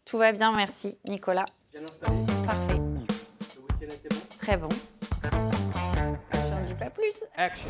Tout va bien, merci Nicolas. Bien installé. Parfait. Le week-end était bon. Très bon. J'en dis pas plus. Action.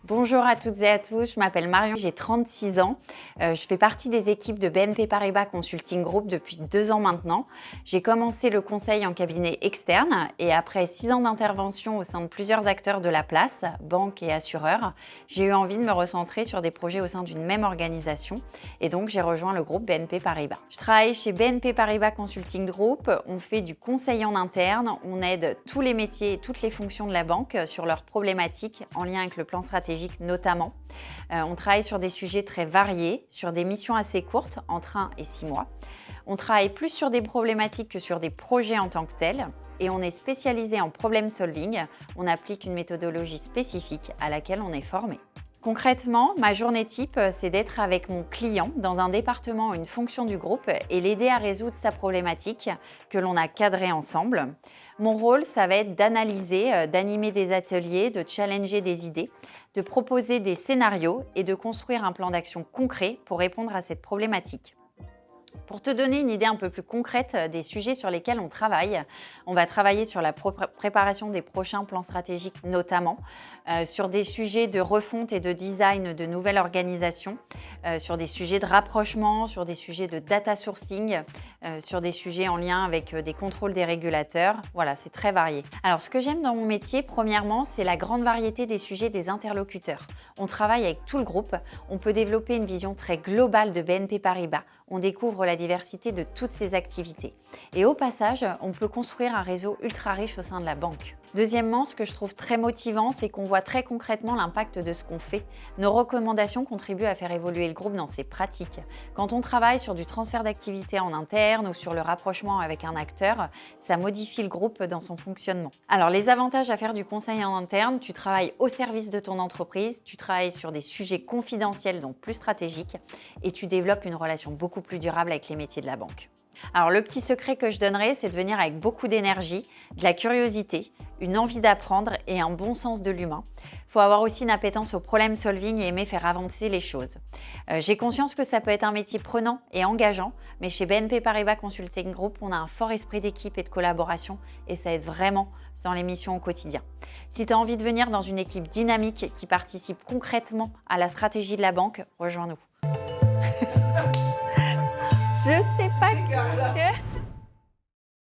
Bonjour à toutes et à tous, je m'appelle Marion, j'ai 36 ans. Je fais partie des équipes de BNP Paribas Consulting Group depuis 2 ans maintenant. J'ai commencé le conseil en cabinet externe et après 6 ans d'intervention au sein de plusieurs acteurs de la place, banques et assureurs, j'ai eu envie de me recentrer sur des projets au sein d'une même organisation et donc j'ai rejoint le groupe BNP Paribas. Je travaille chez BNP Paribas Consulting Group, on fait du conseil en interne, on aide tous les métiers et toutes les fonctions de la banque sur leurs problématiques en lien avec le plan stratégique notamment. On travaille sur des sujets très variés, sur des missions assez courtes, entre 1 et 6 mois. On travaille plus sur des problématiques que sur des projets en tant que tels. Et on est spécialisé en problem solving. On applique une méthodologie spécifique à laquelle on est formé. Concrètement, ma journée type, c'est d'être avec mon client dans un département ou une fonction du groupe et l'aider à résoudre sa problématique que l'on a cadrée ensemble. Mon rôle, ça va être d'analyser, d'animer des ateliers, de challenger des idées, de proposer des scénarios et de construire un plan d'action concret pour répondre à cette problématique. Pour te donner une idée un peu plus concrète des sujets sur lesquels on travaille, on va travailler sur la préparation des prochains plans stratégiques notamment, sur des sujets de refonte et de design de nouvelles organisations, sur des sujets de rapprochement, sur des sujets de data sourcing, sur des sujets en lien avec des contrôles des régulateurs. Voilà, c'est très varié. Alors, ce que j'aime dans mon métier, premièrement, c'est la grande variété des sujets des interlocuteurs. On travaille avec tout le groupe, on peut développer une vision très globale de BNP Paribas. On découvre la diversité de toutes ces activités. Et au passage, on peut construire un réseau ultra riche au sein de la banque. Deuxièmement, ce que je trouve très motivant, c'est qu'on voit très concrètement l'impact de ce qu'on fait. Nos recommandations contribuent à faire évoluer le groupe dans ses pratiques. Quand on travaille sur du transfert d'activité en interne ou sur le rapprochement avec un acteur, ça modifie le groupe dans son fonctionnement. Alors, les avantages à faire du conseil en interne, tu travailles au service de ton entreprise, tu travailles sur des sujets confidentiels, donc plus stratégiques, et tu développes une relation beaucoup plus durable avec les métiers de la banque. Alors, le petit secret que je donnerais, c'est de venir avec beaucoup d'énergie, de la curiosité, une envie d'apprendre et un bon sens de l'humain. Il faut avoir aussi une appétence au problem solving et aimer faire avancer les choses. J'ai conscience que ça peut être un métier prenant et engageant, mais chez BNP Paribas Consulting Group, on a un fort esprit d'équipe et de collaboration et ça aide vraiment dans les missions au quotidien. Si tu as envie de venir dans une équipe dynamique qui participe concrètement à la stratégie de la banque, rejoins-nous. Je sais pas.